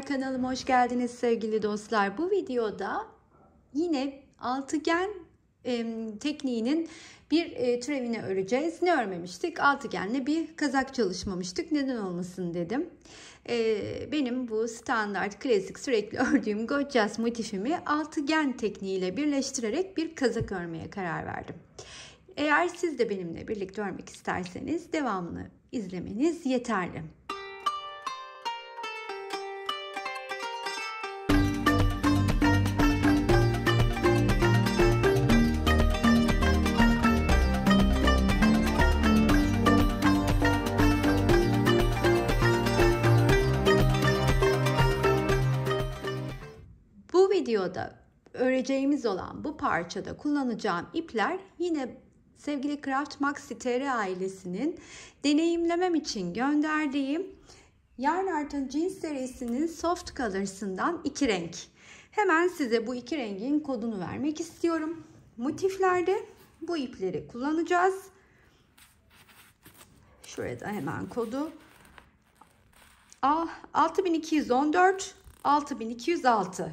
Kanalıma hoş geldiniz sevgili dostlar. Bu videoda yine altıgen tekniğinin bir türevini öreceğiz. Ne örmemiştik? Altıgenle bir kazak çalışmamıştık. Neden olmasın dedim. Benim bu standart, klasik, sürekli ördüğüm Gorgeous motifimi altıgen tekniğiyle birleştirerek bir kazak örmeye karar verdim. Eğer siz de benimle birlikte örmek isterseniz devamını izlemeniz yeterli. Bu videoda öreceğimiz olan bu parçada kullanacağım ipler yine sevgili Craft Maxi TR ailesinin deneyimlemem için gönderdiğim Yarn Art'ın Jeans serisinin Soft Colors'ından 2 renk. Hemen size bu 2 rengin kodunu vermek istiyorum. Motiflerde bu ipleri kullanacağız. Şurada hemen kodu. 6214 6206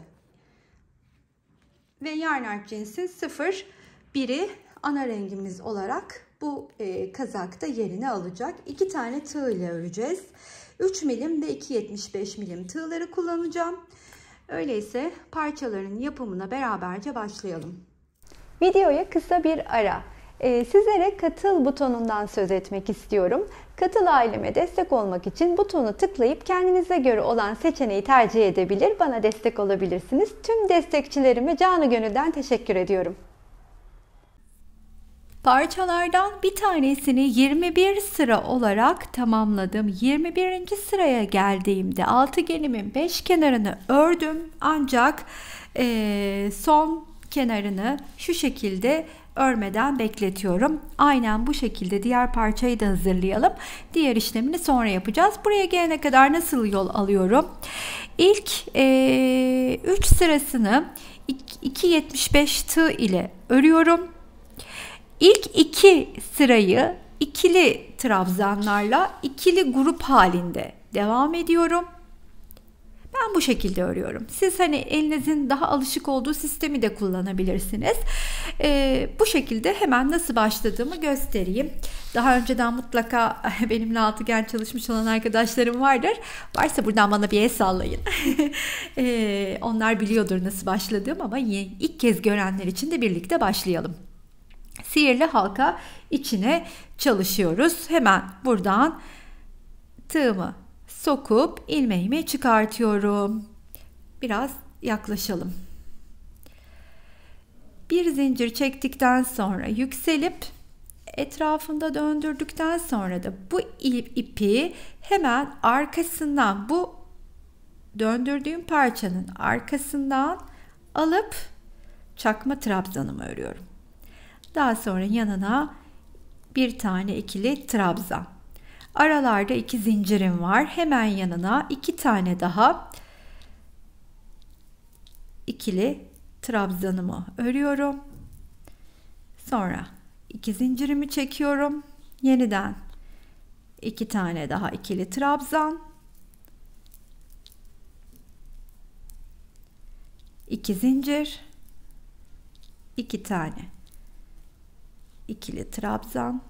ve Yarn Art Jeans'in 01'i ana rengimiz olarak bu kazakta yerini alacak. 2 tane tığ ile öreceğiz. 3 milim ve 2,75 milim tığları kullanacağım. Öyleyse parçaların yapımına beraberce başlayalım. Videoya kısa bir ara. Sizlere katıl butonundan söz etmek istiyorum. Katıl aileme destek olmak için butonu tıklayıp kendinize göre olan seçeneği tercih edebilir, bana destek olabilirsiniz. Tüm destekçilerime canı gönülden teşekkür ediyorum. Parçalardan bir tanesini 21 sıra olarak tamamladım. 21. sıraya geldiğimde altıgenimin 5 kenarını ördüm. Ancak son kenarını şu şekilde örmeden bekletiyorum. Aynen bu şekilde diğer parçayı da hazırlayalım. Diğer işlemini sonra yapacağız. Buraya gelene kadar nasıl yol alıyorum? İlk 3 sırasını 2,75 tığ ile örüyorum. İlk 2 sırayı ikili trabzanlarla ikili grup halinde devam ediyorum. Ben bu şekilde örüyorum. Siz hani elinizin daha alışık olduğu sistemi de kullanabilirsiniz. Bu şekilde hemen nasıl başladığımı göstereyim. Daha önceden mutlaka benimle altıgen çalışmış olan arkadaşlarım vardır. Varsa buradan bana bir el sallayın. Onlar biliyordur nasıl başladığım ama ilk kez görenler için de birlikte başlayalım. Sihirli halka içine çalışıyoruz. Hemen buradan tığımı sokup ilmeğimi çıkartıyorum. Biraz yaklaşalım. Bir zincir çektikten sonra yükselip etrafında döndürdükten sonra da bu ipi hemen arkasından, bu döndürdüğüm parçanın arkasından alıp çakma trabzanımı örüyorum. Daha sonra yanına bir tane ikili trabzan. Aralarda 2 zincirim var. Hemen yanına 2 tane daha ikili trabzanımı örüyorum. Sonra 2 zincirimi çekiyorum. Yeniden 2 tane daha ikili trabzan. 2 zincir. 2 tane ikili trabzan.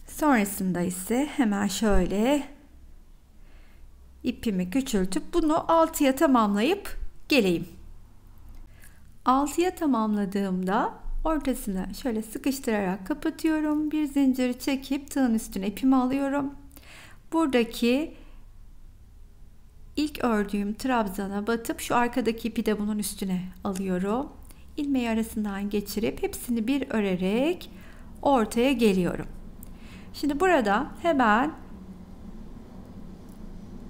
Sonrasında ise hemen şöyle ipimi küçültüp bunu 6'ya tamamlayıp geleyim. 6'ya tamamladığımda ortasını şöyle sıkıştırarak kapatıyorum. Bir zincir çekip tığın üstüne ipimi alıyorum. Buradaki ilk ördüğüm trabzana batıp şu arkadaki ipi de bunun üstüne alıyorum. İlmeği arasından geçirip hepsini bir örerek ortaya geliyorum. Şimdi burada hemen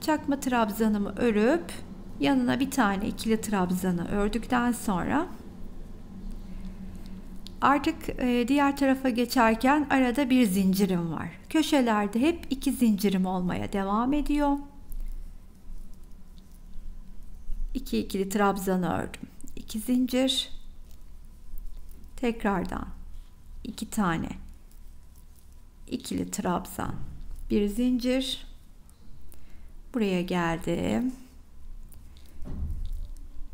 çakma trabzanımı örüp yanına bir tane ikili trabzanı ördükten sonra artık diğer tarafa geçerken arada bir zincirim var. Köşelerde hep 2 zincirim olmaya devam ediyor. 2 ikili trabzanı ördüm. 2 zincir. Tekrardan 2 tane ikili trabzan, bir zincir, Buraya geldim.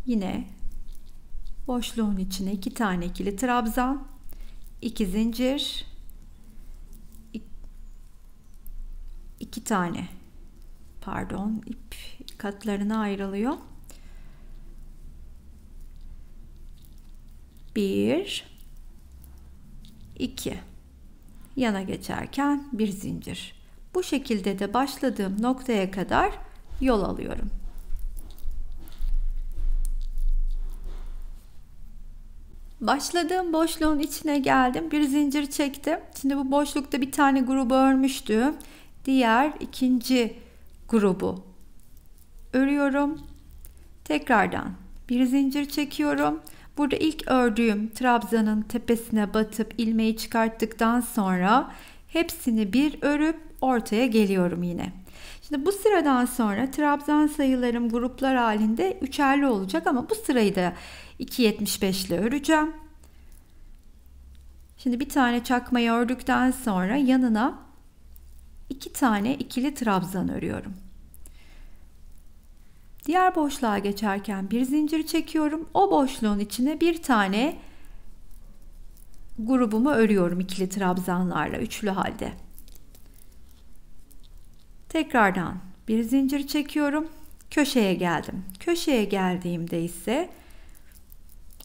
Yine boşluğun içine 2 tane ikili trabzan, 2 zincir, 2 tane, pardon, ip katlarına ayrılıyor. 1 2 yana geçerken bir zincir. Bu şekilde de başladığım noktaya kadar yol alıyorum. Başladığım boşluğun içine geldim. Bir zincir çektim. Şimdi bu boşlukta bir tane grubu örmüştüm. Diğer ikinci grubu örüyorum. Tekrardan bir zincir çekiyorum. Burada ilk ördüğüm trabzanın tepesine batıp ilmeği çıkarttıktan sonra hepsini bir örüp ortaya geliyorum yine. Şimdi bu sıradan sonra trabzan sayılarım gruplar halinde üçerli olacak ama bu sırayı da 2.75 ile öreceğim. Şimdi bir tane çakmayı ördükten sonra yanına 2 tane ikili trabzan örüyorum. Diğer boşluğa geçerken bir zincir çekiyorum. O boşluğun içine bir tane grubumu örüyorum ikili trabzanlarla üçlü halde. Tekrardan bir zincir çekiyorum. Köşeye geldim. Köşeye geldiğimde ise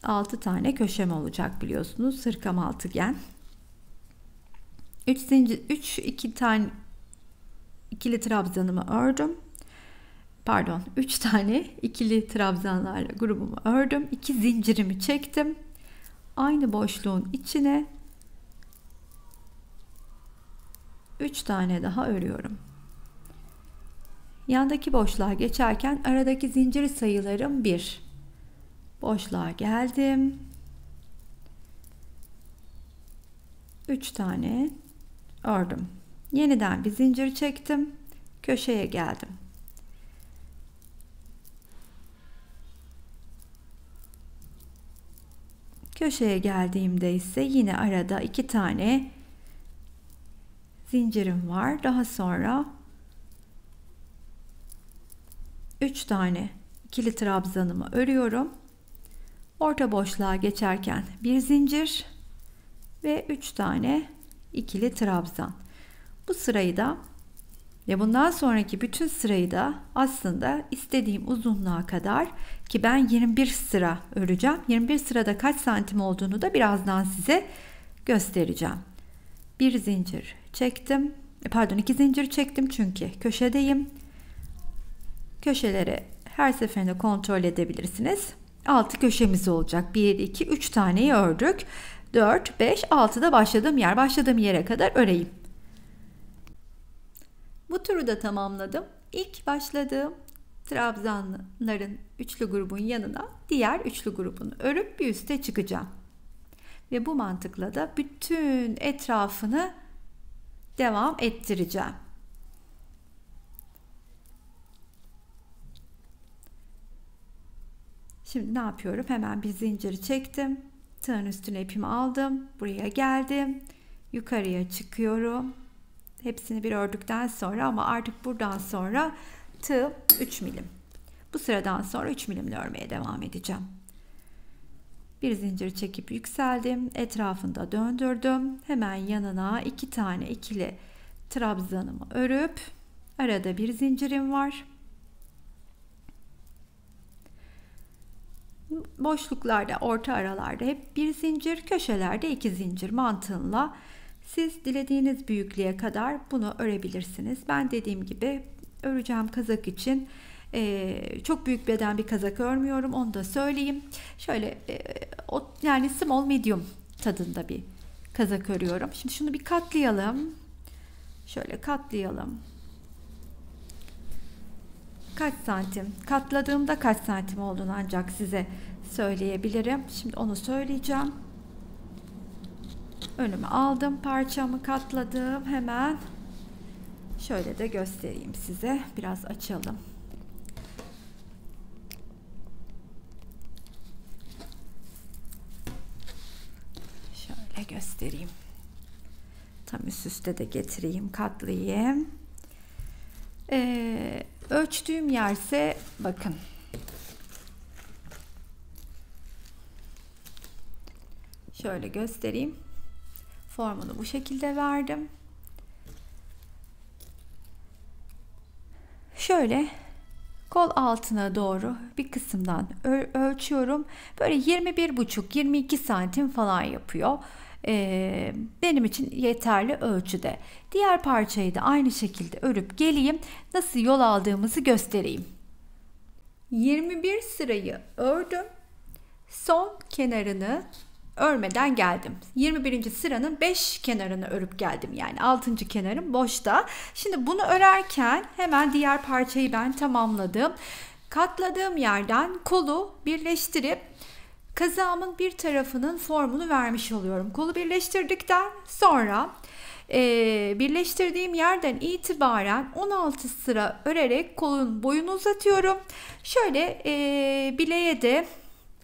6 tane köşem olacak biliyorsunuz. Sırkam altıgen. 2 tane ikili trabzanımı ördüm. Pardon, 3 tane ikili trabzanlarla grubumu ördüm. 2 zincirimi çektim. Aynı boşluğun içine 3 tane daha örüyorum. Yandaki boşluğa geçerken aradaki zincir sayılarım 1. Boşluğa geldim. 3 tane ördüm. Yeniden bir zincir çektim. Köşeye geldim. Köşeye geldiğimde ise yine arada 2 tane zincirim var. Daha sonra 3 tane ikili trabzanımı örüyorum. Orta boşluğa geçerken bir zincir ve 3 tane ikili trabzan. Bu sırayı da ve bundan sonraki bütün sırayı da aslında istediğim uzunluğa kadar, ki ben 21 sıra öreceğim. 21 sırada kaç santim olduğunu da birazdan size göstereceğim. Bir zincir çektim. Pardon, 2 zincir çektim çünkü köşedeyim. Köşeleri her seferinde kontrol edebilirsiniz. 6 köşemiz olacak. 1, 2, 3 taneyi ördük. 4, 5, 6'da başladığım yere kadar öreyim. Bu turu da tamamladım. İlk başladığım trabzanların üçlü grubun yanına diğer üçlü grubunu örüp bir üste çıkacağım. Ve bu mantıkla da bütün etrafını devam ettireceğim. Şimdi ne yapıyorum? Hemen bir zinciri çektim. Tığın üstüne ipimi aldım. Buraya geldim. Yukarıya çıkıyorum. Hepsini bir ördükten sonra ama artık buradan sonra tığ 3 milim. Bu sıradan sonra 3 milimle örmeye devam edeceğim. Bir zincir çekip yükseldim. Etrafında döndürdüm. Hemen yanına 2 tane ikili trabzanımı örüp arada bir zincirim var. Boşluklarda, orta aralarda hep bir zincir, köşelerde 2 zincir mantığıyla siz dilediğiniz büyüklüğe kadar bunu örebilirsiniz. Ben dediğim gibi öreceğim kazak için çok büyük beden bir kazak örmüyorum, onu da söyleyeyim. Şöyle yani small medium tadında bir kazak örüyorum. Şimdi şunu bir katlayalım. Şöyle katlayalım. Kaç santim? Katladığımda kaç santim olduğunu ancak size söyleyebilirim. Şimdi onu söyleyeceğim. Önüme aldım, parçamı katladım. Hemen şöyle de göstereyim size. Biraz açalım. Şöyle göstereyim. Tam üst üste de getireyim, katlayayım. Ölçtüğüm yerse bakın. Şöyle göstereyim. Formunu bu şekilde verdim. Şöyle kol altına doğru bir kısımdan ölçüyorum. Böyle 21,5-22 santim falan yapıyor. Benim için yeterli ölçüde. Diğer parçayı da aynı şekilde örüp geleyim. Nasıl yol aldığımızı göstereyim. 21 sırayı ördüm. Son kenarını örmeden geldim. 21. sıranın 5 kenarını örüp geldim. Yani 6. kenarım boşta. Şimdi bunu örerken hemen diğer parçayı ben tamamladım. Katladığım yerden kolu birleştirip kazağımın bir tarafının formunu vermiş oluyorum. Kolu birleştirdikten sonra birleştirdiğim yerden itibaren 16 sıra örerek kolun boyunu uzatıyorum. Şöyle bileğe de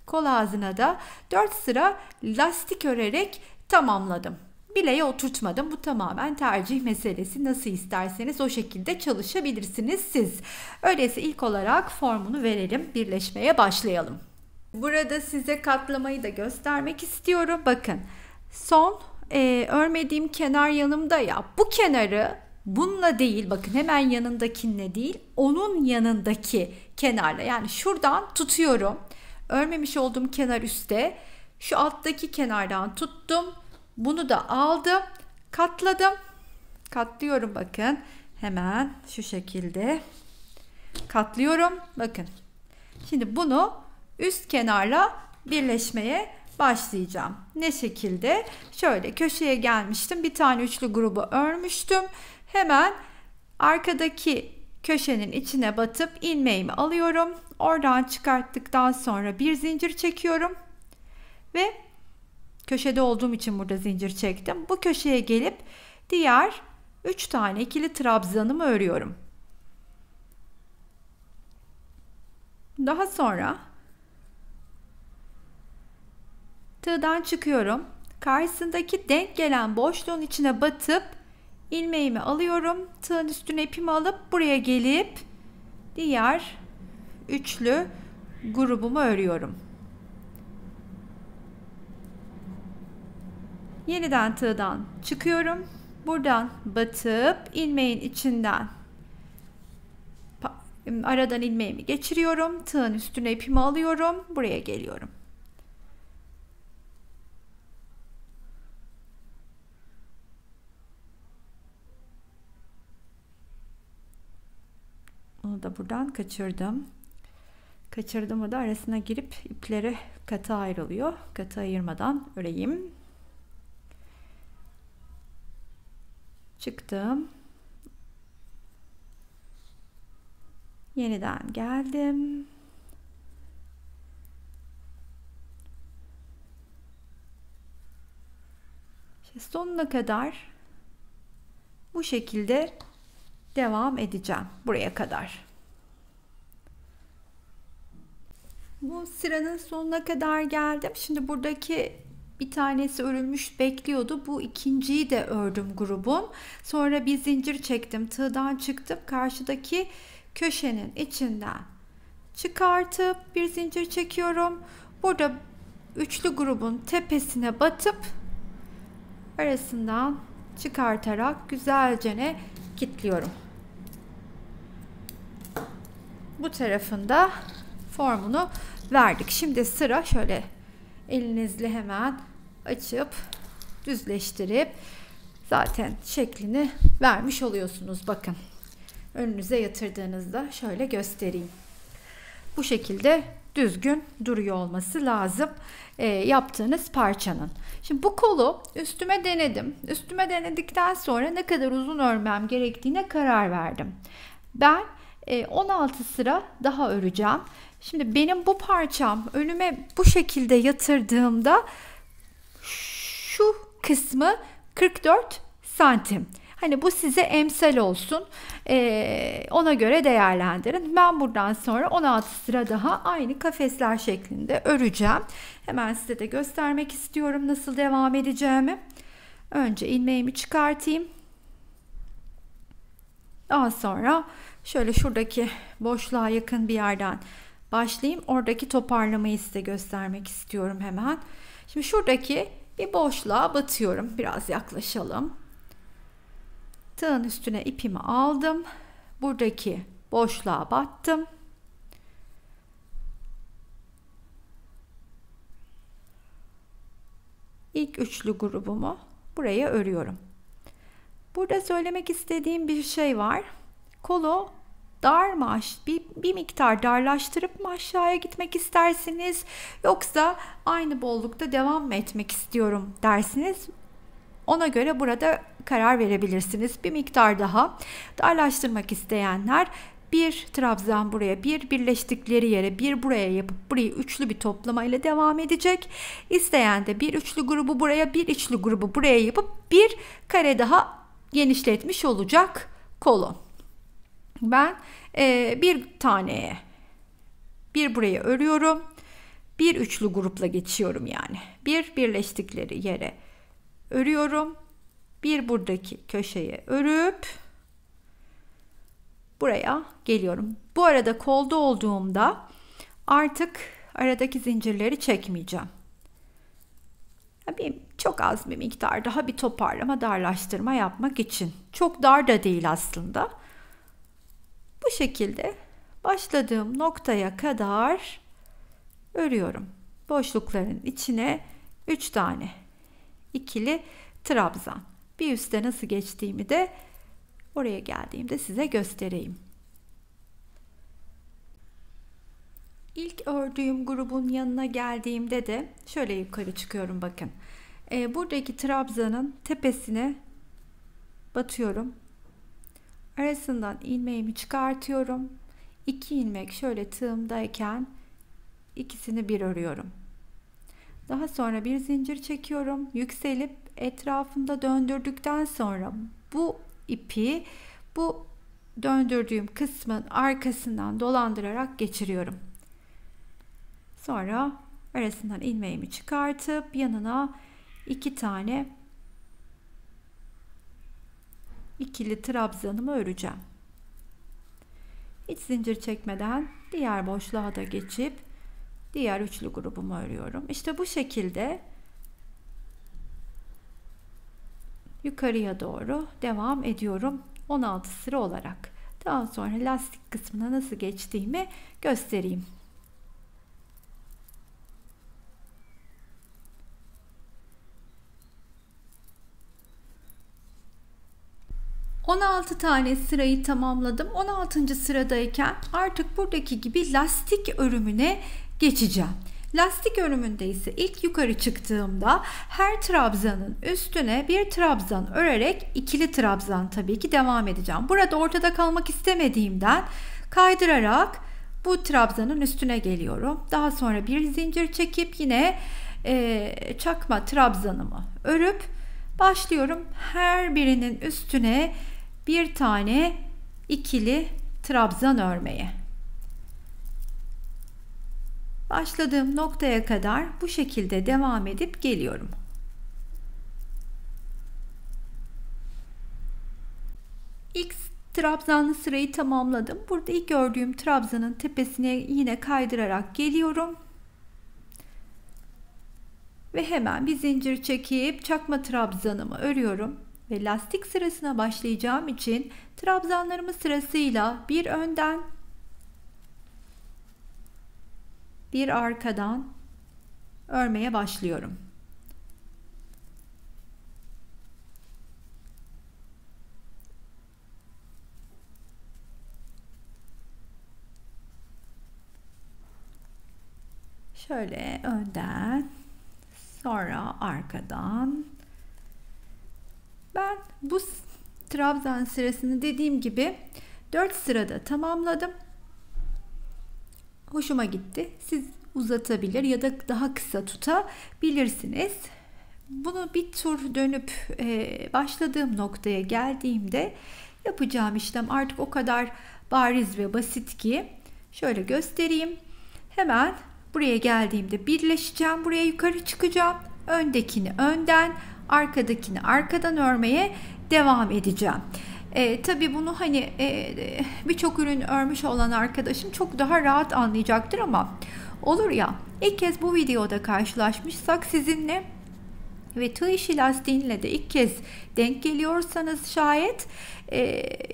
kol ağzına da 4 sıra lastik örerek tamamladım. Bileğe oturtmadım. Bu tamamen tercih meselesi. Nasıl isterseniz o şekilde çalışabilirsiniz siz. Öyleyse ilk olarak formunu verelim. Birleşmeye başlayalım. Burada size katlamayı da göstermek istiyorum. Bakın son örmediğim kenar yanımda ya. Bu kenarı bununla değil, bakın hemen yanındakinle değil, onun yanındaki kenarla, yani şuradan tutuyorum. Örmemiş olduğum kenar üstte. Şu alttaki kenardan tuttum. Bunu da aldım. Katladım. Katlıyorum bakın. Hemen şu şekilde katlıyorum. Bakın. Şimdi bunu üst kenarla birleşmeye başlayacağım. Ne şekilde? Şöyle köşeye gelmiştim. Bir tane üçlü grubu örmüştüm. Hemen arkadaki köşenin içine batıp ilmeğimi alıyorum. Oradan çıkarttıktan sonra bir zincir çekiyorum. Ve köşede olduğum için burada zincir çektim. Bu köşeye gelip diğer 3 tane ikili trabzanımı örüyorum. Daha sonra tığdan çıkıyorum. Karşısındaki denk gelen boşluğun içine batıp ilmeğimi alıyorum. Tığın üstüne ipimi alıp buraya gelip diğer üçlü grubumu örüyorum. Yeniden tığdan çıkıyorum. Buradan batıp ilmeğin içinden aradan ilmeğimi geçiriyorum. Tığın üstüne ipimi alıyorum. Buraya geliyorum. Onu da buradan kaçırdım. Kaçırdığımı da arasına girip ipleri kata ayrılıyor. Kata ayırmadan öreyim. Çıktım. Yeniden geldim. İşte sonuna kadar bu şekilde devam edeceğim. Buraya kadar. Bu sıranın sonuna kadar geldim. Şimdi buradaki bir tanesi örülmüş bekliyordu. Bu ikinciyi de ördüm grubun. Sonra bir zincir çektim. Tığdan çıktım. Karşıdaki köşenin içinden çıkartıp bir zincir çekiyorum. Burada üçlü grubun tepesine batıp arasından çıkartarak güzelce kilitliyorum. Bu tarafında formunu verdik. Şimdi sıra şöyle elinizle hemen açıp düzleştirip zaten şeklini vermiş oluyorsunuz. Bakın önünüze yatırdığınızda şöyle göstereyim. Bu şekilde düzgün duruyor olması lazım yaptığınız parçanın. Şimdi bu kolu üstüme denedim. Üstüme denedikten sonra ne kadar uzun örmem gerektiğine karar verdim. Ben 16 sıra daha öreceğim. Şimdi benim bu parçam önüme bu şekilde yatırdığımda şu kısmı 44 santim. Hani bu size emsal olsun. Ona göre değerlendirin. Ben buradan sonra 16 sıra daha aynı kafesler şeklinde öreceğim. Hemen size de göstermek istiyorum nasıl devam edeceğimi. Önce ilmeğimi çıkartayım. Daha sonra şöyle şuradaki boşluğa yakın bir yerden başlayayım. Oradaki toparlamayı size göstermek istiyorum hemen. Şimdi şuradaki bir boşluğa batıyorum. Biraz yaklaşalım. Tığın üstüne ipimi aldım. Buradaki boşluğa battım. İlk üçlü grubumu buraya örüyorum. Burada söylemek istediğim bir şey var. Kolu dar mı, bir miktar darlaştırıp mı aşağıya gitmek istersiniz, yoksa aynı bollukta devam mı etmek istiyorum dersiniz. Ona göre burada karar verebilirsiniz. Bir miktar daha darlaştırmak isteyenler bir trabzan buraya, bir birleştikleri yere bir buraya yapıp burayı üçlü bir toplamayla devam edecek. İsteyen de bir üçlü grubu buraya, bir üçlü grubu buraya yapıp bir kare daha genişletmiş olacak kolu. Ben bir taneye bir buraya örüyorum. Bir üçlü grupla geçiyorum yani. Bir birleştikleri yere örüyorum. Bir buradaki köşeye örüp buraya geliyorum. Bu arada kolda olduğumda artık aradaki zincirleri çekmeyeceğim. Çok az bir miktar daha bir toparlama, darlaştırma yapmak için. Çok dar da değil aslında. Bu şekilde başladığım noktaya kadar örüyorum. Boşlukların içine 3 tane ikili trabzan. Bir üstte nasıl geçtiğimi de oraya geldiğimde size göstereyim. İlk ördüğüm grubun yanına geldiğimde de şöyle yukarı çıkıyorum, bakın. Buradaki trabzanın tepesine batıyorum. Arasından ilmeğimi çıkartıyorum. 2 ilmek şöyle tığımdayken ikisini bir örüyorum. Daha sonra bir zincir çekiyorum. Yükselip etrafında döndürdükten sonra bu ipi bu döndürdüğüm kısmın arkasından dolandırarak geçiriyorum. Sonra arasından ilmeğimi çıkartıp yanına 2 tane ikili trabzanımı öreceğim. Hiç zincir çekmeden diğer boşluğa da geçip diğer üçlü grubumu örüyorum. İşte bu şekilde yukarıya doğru devam ediyorum 16 sıra olarak. Daha sonra lastik kısmına nasıl geçtiğimi göstereyim. ...16 tane sırayı tamamladım. 16. sıradayken artık buradaki gibi lastik örümüne geçeceğim. Lastik örümünde ise ilk yukarı çıktığımda her trabzanın üstüne bir trabzan örerek ikili trabzan tabii ki devam edeceğim. Burada ortada kalmak istemediğimden kaydırarak bu trabzanın üstüne geliyorum. Daha sonra bir zincir çekip yine çakma trabzanımı örüp başlıyorum. Her birinin üstüne bir tane ikili trabzan örmeye. Başladığım noktaya kadar bu şekilde devam edip geliyorum. İlk trabzanlı sırayı tamamladım. Burada ilk ördüğüm trabzanın tepesine yine kaydırarak geliyorum. Ve hemen bir zincir çekip çakma trabzanımı örüyorum. Ve lastik sırasına başlayacağım için trabzanlarımı sırasıyla bir önden bir arkadan örmeye başlıyorum. Şöyle önden, sonra arkadan. Ben bu trabzan sırasını dediğim gibi 4 sırada tamamladım. Hoşuma gitti. Siz uzatabilir ya da daha kısa tutabilirsiniz. Bunu bir tur dönüp başladığım noktaya geldiğimde yapacağım işlem artık o kadar bariz ve basit ki şöyle göstereyim. Hemen buraya geldiğimde birleşeceğim. Buraya yukarı çıkacağım. Öndekini önden, arkadakini arkadan örmeye devam edeceğim. Tabii bunu hani birçok ürün örmüş olan arkadaşım çok daha rahat anlayacaktır ama olur ya, ilk kez bu videoda karşılaşmışsak sizinle ve tığ işi lastiğinle de ilk kez denk geliyorsanız şayet,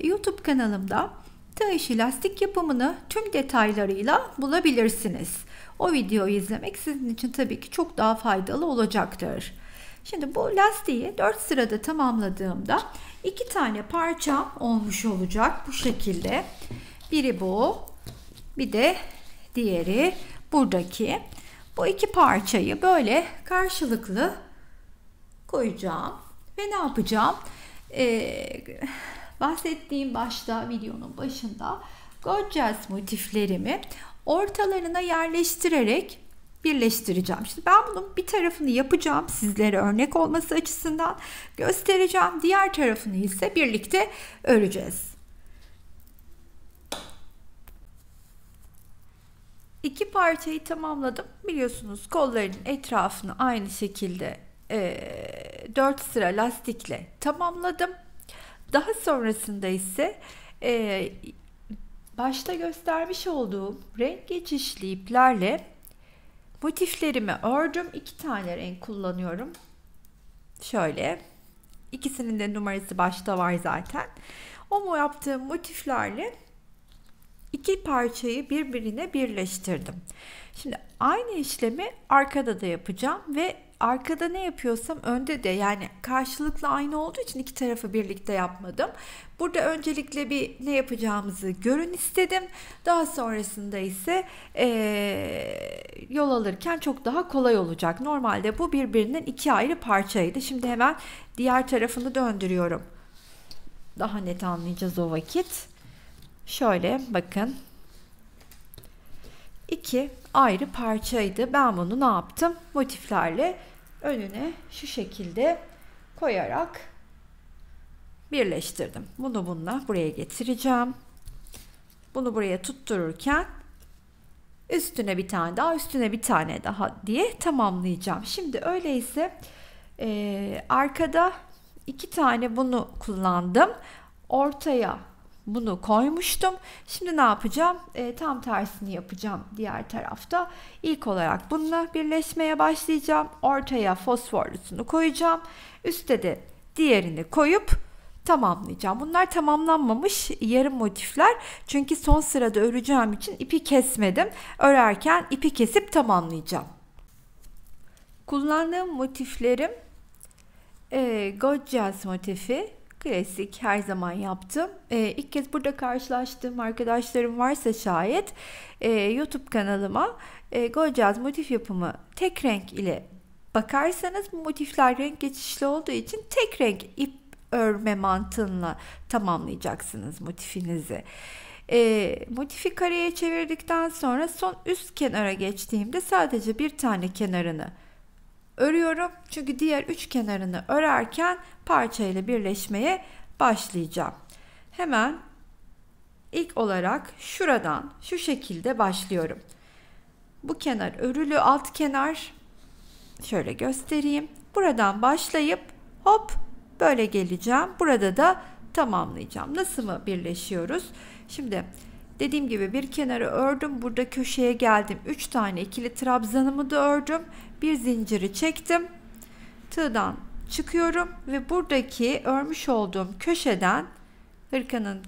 YouTube kanalımda tığ işi lastik yapımını tüm detaylarıyla bulabilirsiniz. O videoyu izlemek sizin için tabii ki çok daha faydalı olacaktır. Şimdi bu lastiği 4 sırada tamamladığımda 2 tane parça olmuş olacak bu şekilde. Biri bu, bir de diğeri buradaki. Bu iki parçayı böyle karşılıklı koyacağım ve ne yapacağım? Bahsettiğim başta, videonun başında gorgeous motiflerimi ortalarına yerleştirerek birleştireceğim. Şimdi ben bunun bir tarafını yapacağım, sizlere örnek olması açısından göstereceğim. Diğer tarafını ise birlikte öreceğiz. İki parçayı tamamladım. Biliyorsunuz kolların etrafını aynı şekilde 4 sıra lastikle tamamladım. Daha sonrasında ise başta göstermiş olduğum renk geçişli iplerle motiflerimi ördüm. 2 tane renk kullanıyorum. Şöyle. İkisinin de numarası başta var zaten. O yaptığım motiflerle iki parçayı birbirine birleştirdim. Şimdi aynı işlemi arkada da yapacağım ve arkada ne yapıyorsam önde de, yani karşılıklı aynı olduğu için iki tarafı birlikte yapmadım. Burada öncelikle bir ne yapacağımızı görün istedim. Daha sonrasında ise yol alırken çok daha kolay olacak. Normalde bu birbirinden iki ayrı parçaydı. Şimdi hemen diğer tarafını döndürüyorum. Daha net anlayacağız o vakit. Şöyle bakın. İki ayrı parçaydı. Ben bunu ne yaptım? Motiflerle önüne şu şekilde koyarak birleştirdim. Bunu bununla buraya getireceğim. Bunu buraya tuttururken üstüne bir tane daha, üstüne bir tane daha diye tamamlayacağım. Şimdi öyleyse arkada iki tane bunu kullandım. Ortaya bunu koymuştum. Şimdi ne yapacağım? Tam tersini yapacağım diğer tarafta. İlk olarak bununla birleşmeye başlayacağım. Ortaya fosforlusunu koyacağım. Üste de diğerini koyup tamamlayacağım. Bunlar tamamlanmamış yarım motifler. Çünkü son sırada öreceğim için ipi kesmedim. Örerken ipi kesip tamamlayacağım. Kullandığım motiflerim Gorgeous motifi. Klasik, her zaman yaptım. İlk kez burada karşılaştığım arkadaşlarım varsa şayet YouTube kanalıma Gorgeous motif yapımı tek renk ile bakarsanız, bu motifler renk geçişli olduğu için tek renk ip örme mantığıyla tamamlayacaksınız motifinizi. Motifi kareye çevirdikten sonra son üst kenara geçtiğimde sadece bir tane kenarını örüyorum. Çünkü diğer üç kenarını örerken parçayla birleşmeye başlayacağım. Hemen ilk olarak şuradan şu şekilde başlıyorum. Bu kenar örülü, alt kenar şöyle göstereyim. Buradan başlayıp hop böyle geleceğim. Burada da tamamlayacağım. Nasıl mı birleşiyoruz? Şimdi dediğim gibi bir kenarı ördüm. Burada köşeye geldim. 3 tane ikili trabzanımı da ördüm. Bir zinciri çektim. Tığdan çıkıyorum ve buradaki örmüş olduğum köşeden, hırkanın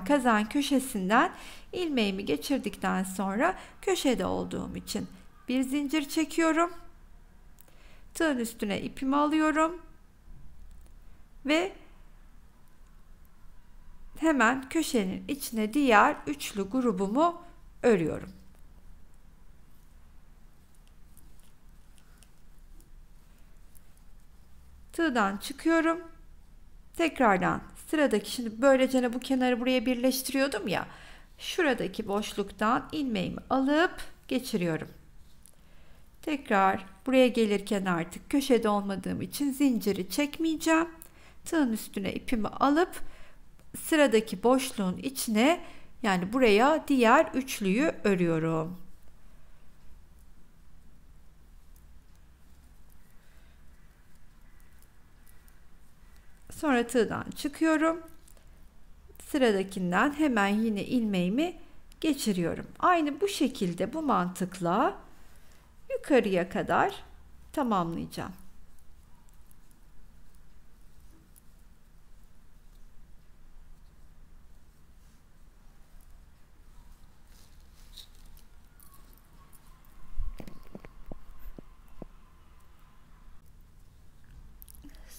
kazağın köşesinden ilmeğimi geçirdikten sonra köşede olduğum için bir zincir çekiyorum. Tığın üstüne ipimi alıyorum ve hemen köşenin içine diğer üçlü grubumu örüyorum. Tığdan çıkıyorum. Tekrardan sıradaki, şimdi böylece bu kenarı buraya birleştiriyordum ya. Şuradaki boşluktan ilmeğimi alıp geçiriyorum. Tekrar buraya gelirken artık köşede olmadığım için zinciri çekmeyeceğim. Tığın üstüne ipimi alıp sıradaki boşluğun içine, yani buraya diğer üçlüyü örüyorum. Sonra tığdan çıkıyorum. Sıradakinden hemen yine ilmeğimi geçiriyorum. Aynı bu şekilde, bu mantıkla yukarıya kadar tamamlayacağım.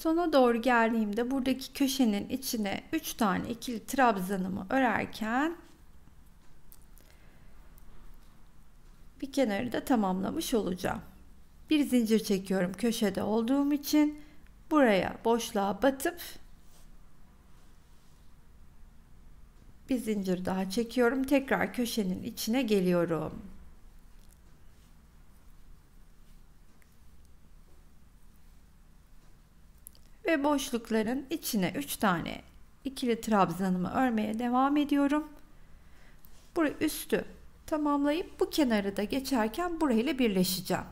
Sona doğru geldiğimde buradaki köşenin içine 3 tane ikili trabzanımı örerken bir kenarı da tamamlamış olacağım. Bir zincir çekiyorum köşede olduğum için, buraya boşluğa batıp bir zincir daha çekiyorum. Tekrar köşenin içine geliyorum. Ve boşlukların içine 3 tane ikili trabzanımı örmeye devam ediyorum. Burayı üstü tamamlayıp bu kenarı da geçerken burayla birleşeceğim.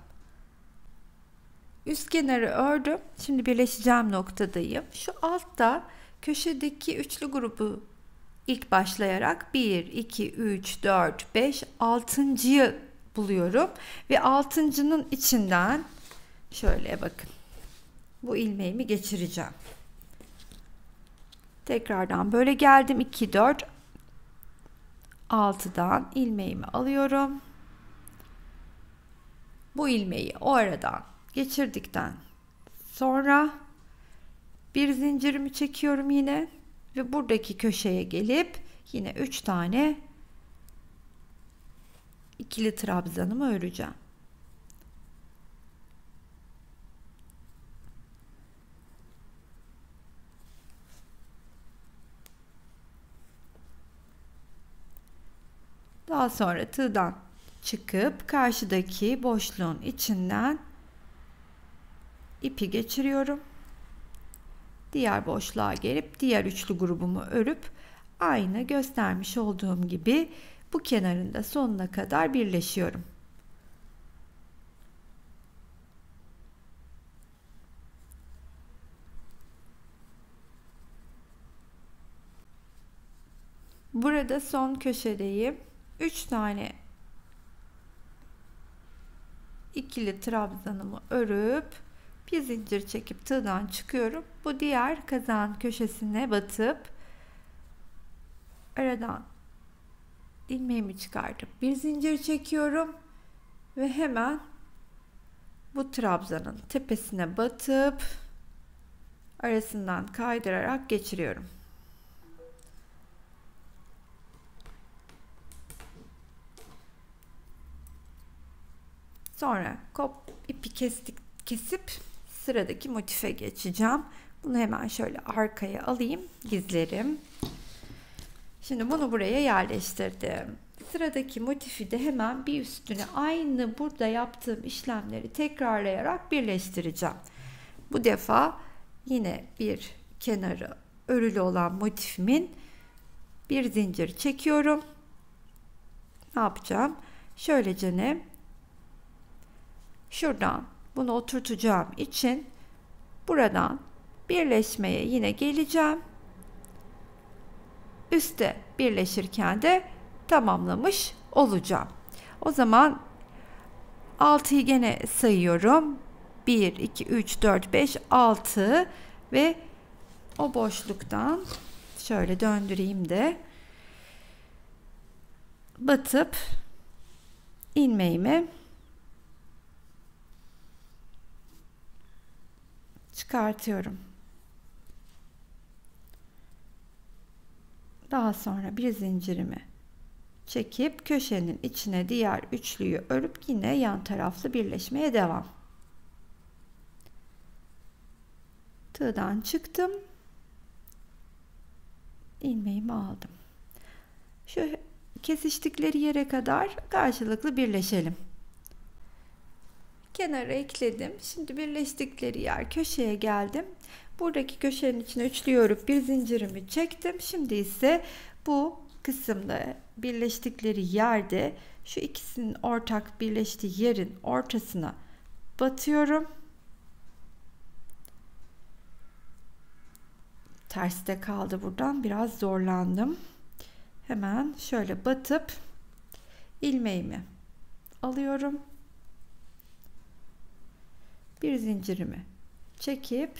Üst kenarı ördüm. Şimdi birleşeceğim noktadayım. Şu altta köşedeki üçlü grubu ilk başlayarak 1, 2, 3, 4, 5, 6.'yı buluyorum. Ve 6.'nın içinden şöyle bakın. Bu ilmeğimi geçireceğim. Tekrardan böyle geldim. 2, 4, 6'dan ilmeğimi alıyorum. Bu ilmeği o aradan geçirdikten sonra bir zincirimi çekiyorum yine ve buradaki köşeye gelip yine 3 tane ikili trabzanımı öreceğim. Daha sonra tığdan çıkıp karşıdaki boşluğun içinden ipi geçiriyorum. Diğer boşluğa gelip diğer üçlü grubumu örüp aynı göstermiş olduğum gibi bu kenarında sonuna kadar birleşiyorum. Burada son köşedeyim. 3 tane ikili trabzanımı örüp bir zincir çekip tığdan çıkıyorum. Bu diğer kazağın köşesine batıp aradan ilmeğimi çıkartıp bir zincir çekiyorum ve hemen bu trabzanın tepesine batıp arasından kaydırarak geçiriyorum. Sonra ipi kesip sıradaki motife geçeceğim. Bunu hemen şöyle arkaya alayım, gizlerim. Şimdi bunu buraya yerleştirdim. Sıradaki motifi de hemen bir üstüne aynı burada yaptığım işlemleri tekrarlayarak birleştireceğim. Bu defa yine bir kenarı örülü olan motifimin bir zincir çekiyorum. Ne yapacağım? Şöylece şuradan bunu oturtacağım için buradan birleşmeye yine geleceğim. Üste birleşirken de tamamlamış olacağım. O zaman 6'yı gene sayıyorum. 1, 2, 3, 4, 5, 6 ve o boşluktan şöyle döndüreyim de batıp ilmeğimi çıkartıyorum. Daha sonra bir zincirimi çekip köşenin içine diğer üçlüyü örüp yine yan taraflı birleşmeye devam. Tığdan çıktım. İlmeğimi aldım. Şu kesiştikleri yere kadar karşılıklı birleşelim. Kenara ekledim. Şimdi birleştikleri yer köşeye geldim. Buradaki köşenin içine üçlü örüp bir zincirimi çektim. Şimdi ise bu kısımda birleştikleri yerde şu ikisinin ortak birleştiği yerin ortasına batıyorum. terste kaldı buradan. Biraz zorlandım. Hemen şöyle batıp ilmeğimi alıyorum. Bir zincirimi çekip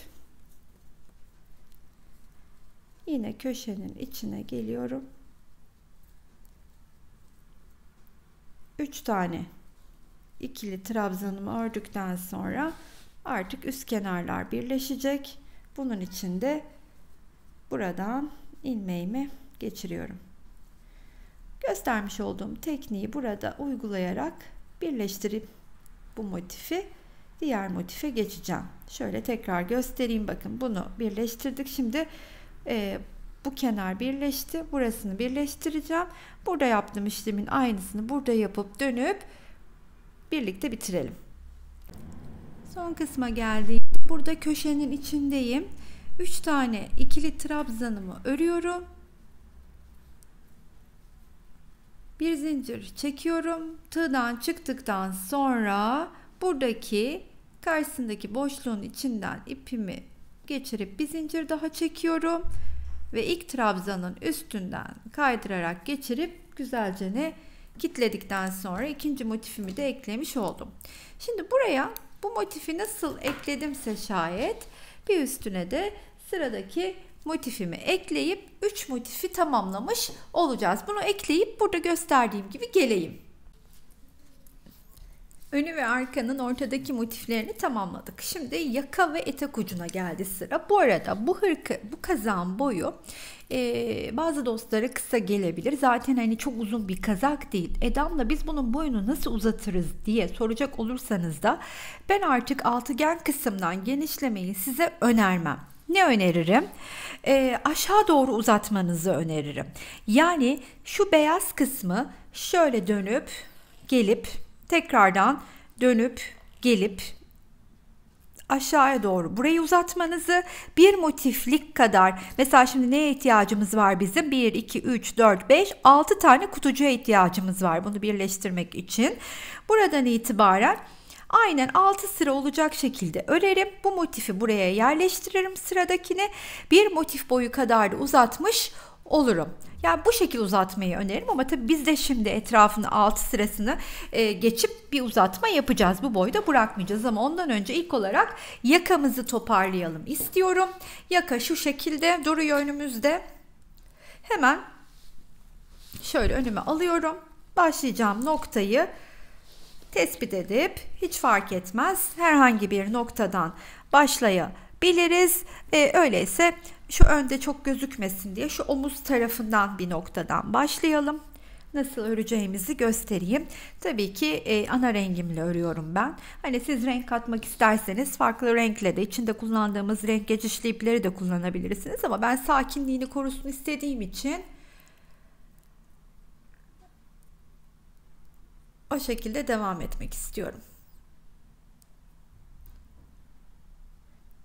yine köşenin içine geliyorum. 3 tane ikili trabzanımı ördükten sonra artık üst kenarlar birleşecek. Bunun için de buradan ilmeğimi geçiriyorum. Göstermiş olduğum tekniği burada uygulayarak birleştirip bu motifi diğer motife geçeceğim. Şöyle tekrar göstereyim. Bakın bunu birleştirdik. Şimdi bu kenar birleşti. Burasını birleştireceğim. Burada yaptığım işlemin aynısını burada yapıp dönüp birlikte bitirelim. Son kısma geldiğimde burada köşenin içindeyim. 3 tane ikili trabzanımı örüyorum. Bir zincir çekiyorum. Tığdan çıktıktan sonra buradaki karşısındaki boşluğun içinden ipimi geçirip bir zincir daha çekiyorum ve ilk trabzanın üstünden kaydırarak geçirip güzelce kilitledikten sonra ikinci motifimi de eklemiş oldum. Şimdi buraya bu motifi nasıl ekledimse şayet bir üstüne de sıradaki motifimi ekleyip 3 motifi tamamlamış olacağız. Bunu ekleyip burada gösterdiğim gibi geleyim. Önü ve arkanın ortadaki motiflerini tamamladık. Şimdi yaka ve etek ucuna geldi sıra. Bu arada bu kazağın boyu bazı dostlara kısa gelebilir. Zaten hani çok uzun bir kazak değil. Edam'la biz bunun boyunu nasıl uzatırız diye soracak olursanız da ben artık altıgen kısımdan genişlemeyi size önermem. Ne öneririm? Aşağı doğru uzatmanızı öneririm. Yani şu beyaz kısmı şöyle dönüp gelip tekrardan dönüp gelip aşağıya doğru burayı uzatmanızı, bir motiflik kadar, mesela şimdi neye ihtiyacımız var bizim? 1, 2, 3, 4, 5, 6 tane kutucuğa ihtiyacımız var bunu birleştirmek için. Buradan itibaren aynen 6 sıra olacak şekilde örerim. Bu motifi buraya yerleştiririm. Sıradakine bir motif boyu kadar da uzatmış olurum. Yani bu şekilde uzatmayı öneririm ama tabii biz de şimdi etrafını 6 sırasını geçip bir uzatma yapacağız. Bu boyda bırakmayacağız ama ondan önce ilk olarak yakamızı toparlayalım istiyorum. Yaka şu şekilde duruyor önümüzde. Hemen şöyle önüme alıyorum. Başlayacağım noktayı tespit edip hiç fark etmez herhangi bir noktadan başlayabiliriz. Öyleyse şu önde çok gözükmesin diye şu omuz tarafından bir noktadan başlayalım. Nasıl öreceğimizi göstereyim. Tabii ki ana rengimle örüyorum ben. Hani siz renk katmak isterseniz farklı renkle de içinde kullandığımız renk geçişli ipleri de kullanabilirsiniz. Ama ben sakinliğini korusun istediğim için o şekilde devam etmek istiyorum.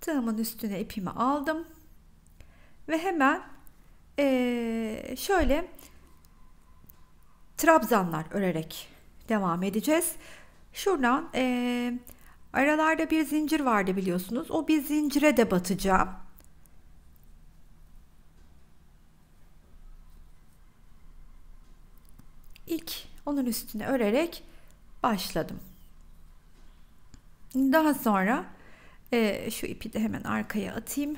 Tığımın üstüne ipimi aldım. Ve hemen şöyle trabzanlar örerek devam edeceğiz. Şuradan aralarda bir zincir vardı biliyorsunuz. O bir zincire de batacağım. İlk onun üstüne örerek başladım. Daha sonra şu ipi de hemen arkaya atayım.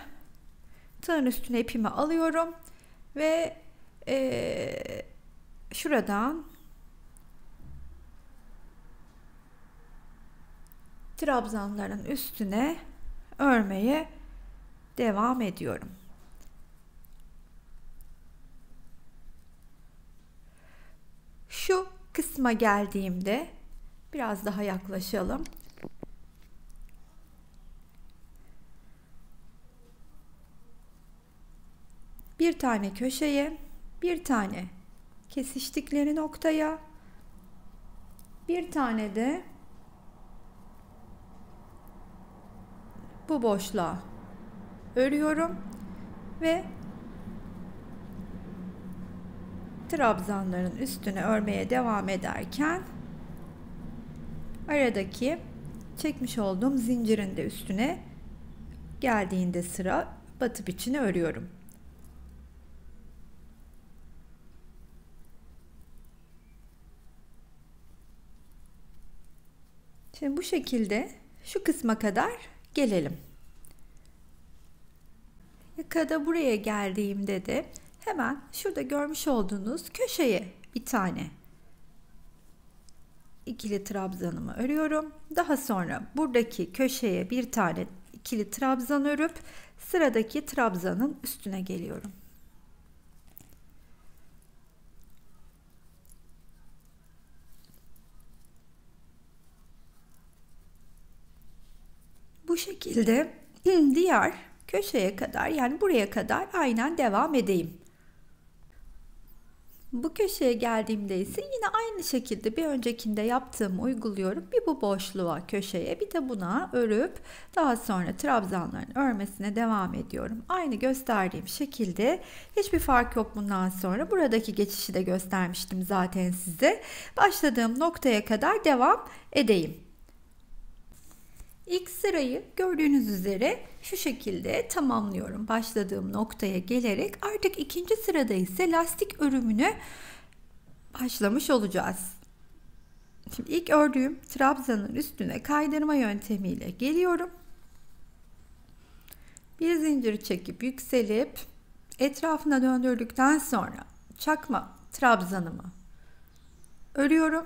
Tığın üstüne ipimi alıyorum ve şuradan trabzanların üstüne örmeye devam ediyorum. Şu kısma geldiğimde biraz daha yaklaşalım. Bir tane köşeye, bir tane kesiştikleri noktaya, bir tane de bu boşluğa örüyorum ve trabzanların üstüne örmeye devam ederken aradaki çekmiş olduğum zincirin de üstüne geldiğinde sıra batıp içine örüyorum. Şimdi bu şekilde şu kısma kadar gelelim. Yakada buraya geldiğimde de hemen şurada görmüş olduğunuz köşeye bir tane ikili trabzanımı örüyorum. Daha sonra buradaki köşeye bir tane ikili trabzan örüp sıradaki trabzanın üstüne geliyorum. Bu şekilde diğer köşeye kadar, yani buraya kadar aynen devam edeyim. Bu köşeye geldiğimde ise yine aynı şekilde bir öncekinde yaptığımı uyguluyorum. Bir bu boşluğa, köşeye, bir de buna örüp daha sonra trabzanların örmesine devam ediyorum. Aynı gösterdiğim şekilde, hiçbir fark yok bundan sonra. Buradaki geçişi de göstermiştim zaten size. Başladığım noktaya kadar devam edeyim. İlk sırayı gördüğünüz üzere şu şekilde tamamlıyorum. Başladığım noktaya gelerek artık ikinci sırada ise lastik örümünü başlamış olacağız. Şimdi ilk ördüğüm trabzanın üstüne kaydırma yöntemiyle geliyorum. Bir zincir çekip yükselip etrafına döndürdükten sonra çakma trabzanımı örüyorum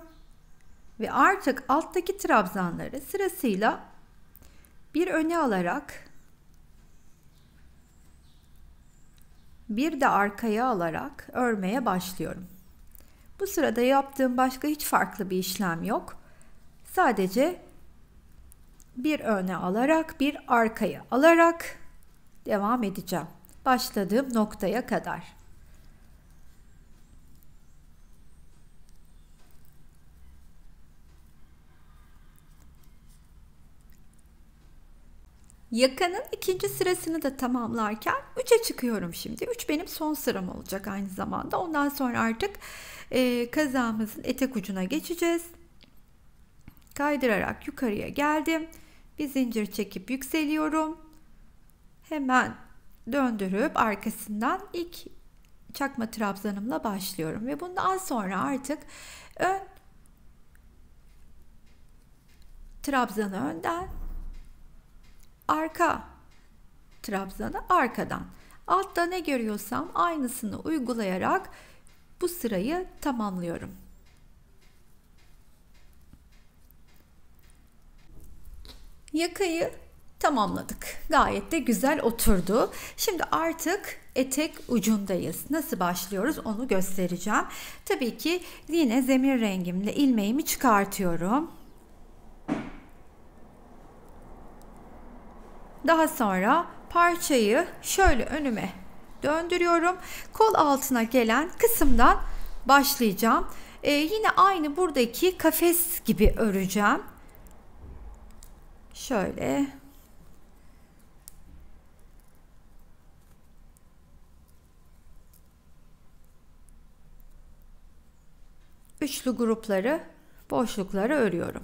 ve artık alttaki trabzanları sırasıyla bir öne alarak, bir de arkaya alarak örmeye başlıyorum. Bu sırada yaptığım başka hiç farklı bir işlem yok. Sadece bir öne alarak, bir arkaya alarak devam edeceğim. Başladığım noktaya kadar. Yakanın ikinci sırasını da tamamlarken 3'e çıkıyorum şimdi. 3 benim son sıram olacak aynı zamanda. Ondan sonra artık kazağımızın etek ucuna geçeceğiz. Kaydırarak yukarıya geldim. Bir zincir çekip yükseliyorum. Hemen döndürüp arkasından ilk çakma trabzanımla başlıyorum. Ve bundan sonra artık ön trabzanı önden, arka trabzanı arkadan. Altta ne görüyorsam aynısını uygulayarak bu sırayı tamamlıyorum. Yakayı tamamladık. Gayet de güzel oturdu. Şimdi artık etek ucundayız. Nasıl başlıyoruz onu göstereceğim. Tabii ki yine zemir rengimle ilmeğimi çıkartıyorum. Daha sonra parçayı şöyle önüme döndürüyorum. Kol altına gelen kısımdan başlayacağım. Yine aynı buradaki kafes gibi öreceğim. Şöyle. Üçlü grupları, boşlukları örüyorum.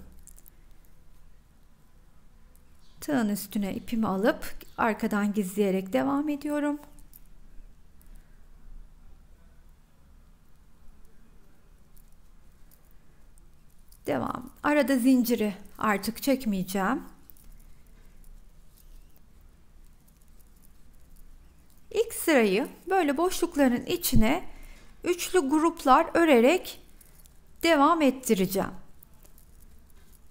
Tığın üstüne ipimi alıp arkadan gizleyerek devam ediyorum. Devam. Arada zinciri artık çekmeyeceğim. İlk sırayı böyle boşlukların içine üçlü gruplar örerek devam ettireceğim.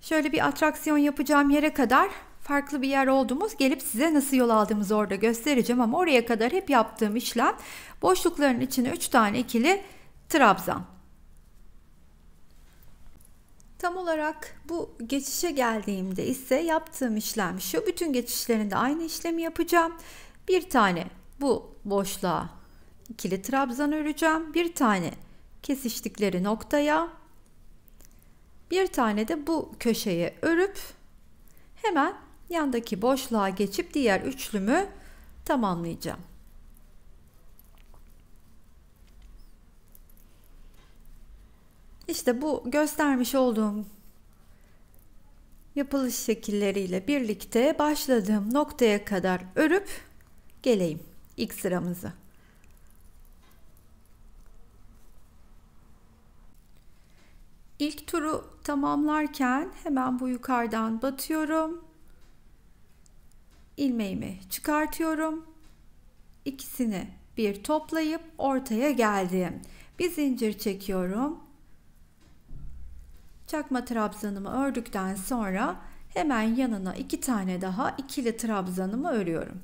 Şöyle bir atraksiyon yapacağım yere kadar farklı bir yer olduğumuz, gelip size nasıl yol aldığımızı orada göstereceğim, ama oraya kadar hep yaptığım işlem boşlukların içine 3 tane ikili trabzan. Tam olarak bu geçişe geldiğimde ise yaptığım işlem şu: bütün geçişlerinde aynı işlemi yapacağım. Bir tane bu boşluğa ikili trabzan öreceğim. Bir tane kesiştikleri noktaya, bir tane de bu köşeye örüp hemen yandaki boşluğa geçip diğer üçlümü tamamlayacağım. İşte bu göstermiş olduğum yapılış şekilleriyle birlikte başladığım noktaya kadar örüp geleyim ilk sıramızı. İlk turu tamamlarken hemen bu yukarıdan batıyorum. İlmeğimi çıkartıyorum. İkisini bir toplayıp ortaya geldim. Bir zincir çekiyorum. Çakma trabzanımı ördükten sonra hemen yanına 2 tane daha ikili trabzanımı örüyorum.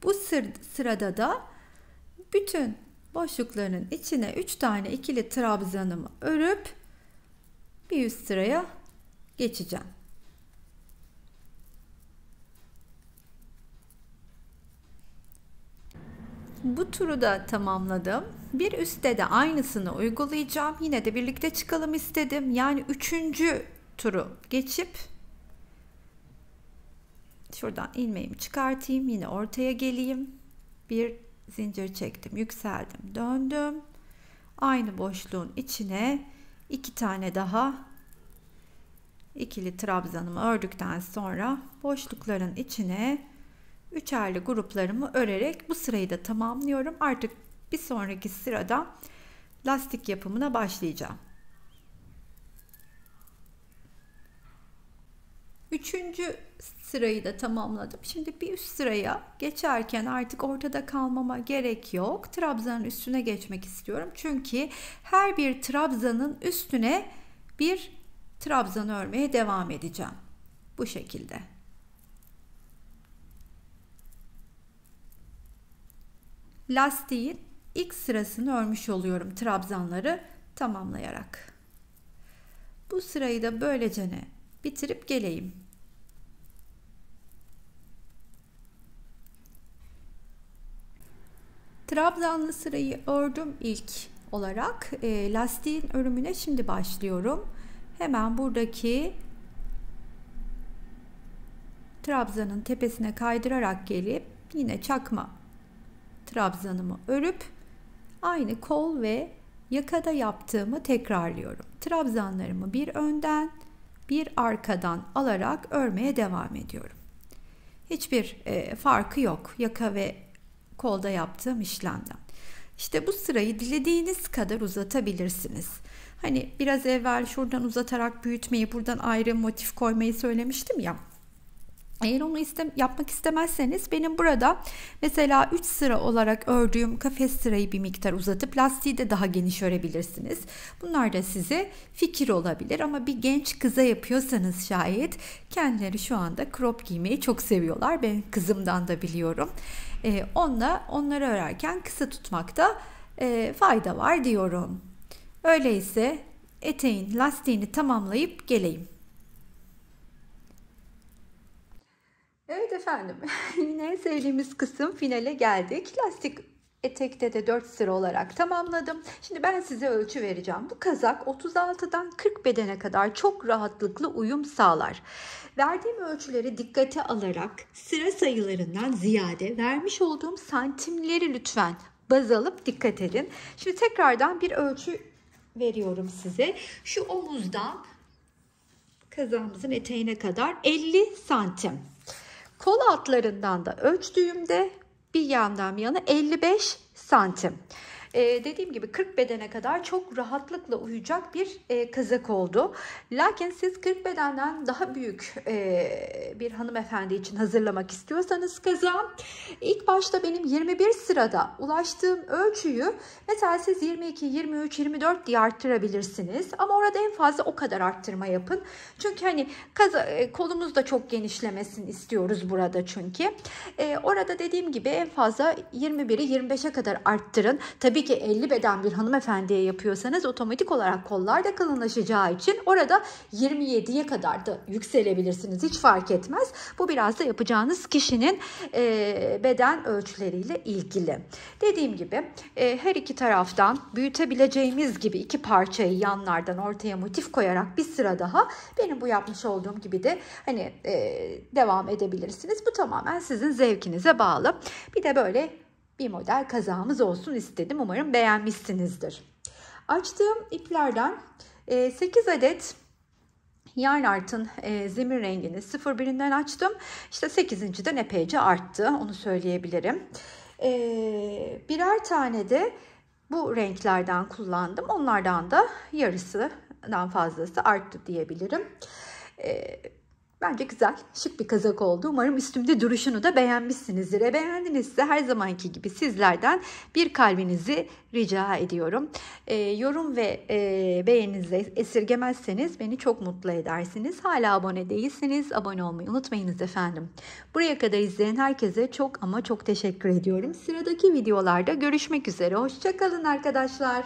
Bu sırada da bütün boşlukların içine 3 tane ikili trabzanımı örüp bir üst sıraya geçeceğim. Bu turu da tamamladım. Bir üstte de aynısını uygulayacağım. Yine de birlikte çıkalım istedim. Yani 3. turu geçip şuradan ilmeğimi çıkartayım. Yine ortaya geleyim. Bir zincir çektim, yükseldim, döndüm. Aynı boşluğun içine 2 tane daha ikili trabzanımı ördükten sonra boşlukların içine üçerli gruplarımı örerek bu sırayı da tamamlıyorum. Artık bir sonraki sırada lastik yapımına başlayacağım. 3. sırayı da tamamladım. Şimdi bir üst sıraya geçerken artık ortada kalmama gerek yok. Trabzanın üstüne geçmek istiyorum. Çünkü her bir trabzanın üstüne bir trabzan örmeye devam edeceğim. Bu şekilde. Lastiğin ilk sırasını örmüş oluyorum trabzanları tamamlayarak. Bu sırayı da böylece bitirip geleyim. Trabzanlı sırayı ördüm ilk olarak. Lastiğin örümüne şimdi başlıyorum. Hemen buradaki trabzanın tepesine kaydırarak gelip yine çakma trabzanımı örüp aynı kol ve yakada yaptığımı tekrarlıyorum. Trabzanlarımı bir önden bir arkadan alarak örmeye devam ediyorum. Hiçbir farkı yok yaka ve kolda yaptığım işlemden. İşte bu sırayı dilediğiniz kadar uzatabilirsiniz. Hani biraz evvel şuradan uzatarak büyütmeyi, buradan ayrı motif koymayı söylemiştim ya. Eğer onu yapmak istemezseniz benim burada mesela 3 sıra olarak ördüğüm kafes sırayı bir miktar uzatıp lastiği de daha geniş örebilirsiniz. Bunlar da size fikir olabilir ama bir genç kıza yapıyorsanız şayet kendileri şu anda crop giymeyi çok seviyorlar. Ben kızımdan da biliyorum. Onları örerken kısa tutmakta fayda var diyorum. Öyleyse eteğin lastiğini tamamlayıp geleyim. Evet efendim, yine en sevdiğimiz kısım finale geldik. Lastik etekte de 4 sıra olarak tamamladım. Şimdi ben size ölçü vereceğim. Bu kazak 36'dan 40 bedene kadar çok rahatlıkla uyum sağlar. Verdiğim ölçüleri dikkate alarak sıra sayılarından ziyade vermiş olduğum santimleri lütfen baz alıp dikkat edin. Şimdi tekrardan bir ölçü veriyorum size. Şu omuzdan kazağımızın eteğine kadar 50 santim. Kol altlarından da ölçtüğümde bir yandan bir yana 55 santim. Dediğim gibi 40 bedene kadar çok rahatlıkla uyacak bir kazak oldu. Lakin siz 40 bedenden daha büyük bir hanımefendi için hazırlamak istiyorsanız kazağı ilk başta benim 21 sırada ulaştığım ölçüyü mesela siz 22, 23, 24 diye arttırabilirsiniz. Ama orada en fazla o kadar arttırma yapın. Çünkü hani kolumuz da çok genişlemesini istiyoruz burada çünkü. Orada dediğim gibi en fazla 21'i 25'e kadar arttırın. Tabii ki 50 beden bir hanımefendiye yapıyorsanız otomatik olarak kollar da kalınlaşacağı için orada 27'ye kadar da yükselebilirsiniz. Hiç fark etmez. Bu biraz da yapacağınız kişinin beden ölçüleriyle ilgili. Dediğim gibi her iki taraftan büyütebileceğimiz gibi iki parçayı yanlardan ortaya motif koyarak bir sıra daha benim bu yapmış olduğum gibi de hani devam edebilirsiniz. Bu tamamen sizin zevkinize bağlı. Bir de böyle bir model kazağımız olsun istedim. Umarım beğenmişsinizdir. Açtığım iplerden 8 adet yarn artın zemin rengini 01'inden açtım. İşte 8.'den epeyce arttı. Onu söyleyebilirim. Birer tane de bu renklerden kullandım. Onlardan da yarısı yarıdan fazlası arttı diyebilirim. Bence güzel, şık bir kazak oldu. Umarım üstümde duruşunu da beğenmişsinizdir. Beğendinizse her zamanki gibi sizlerden bir kalbinizi rica ediyorum. Yorum ve beğeninizi esirgemezseniz beni çok mutlu edersiniz. Hala abone değilseniz abone olmayı unutmayınız efendim. Buraya kadar izleyen herkese çok ama çok teşekkür ediyorum. Sıradaki videolarda görüşmek üzere. Hoşça kalın arkadaşlar.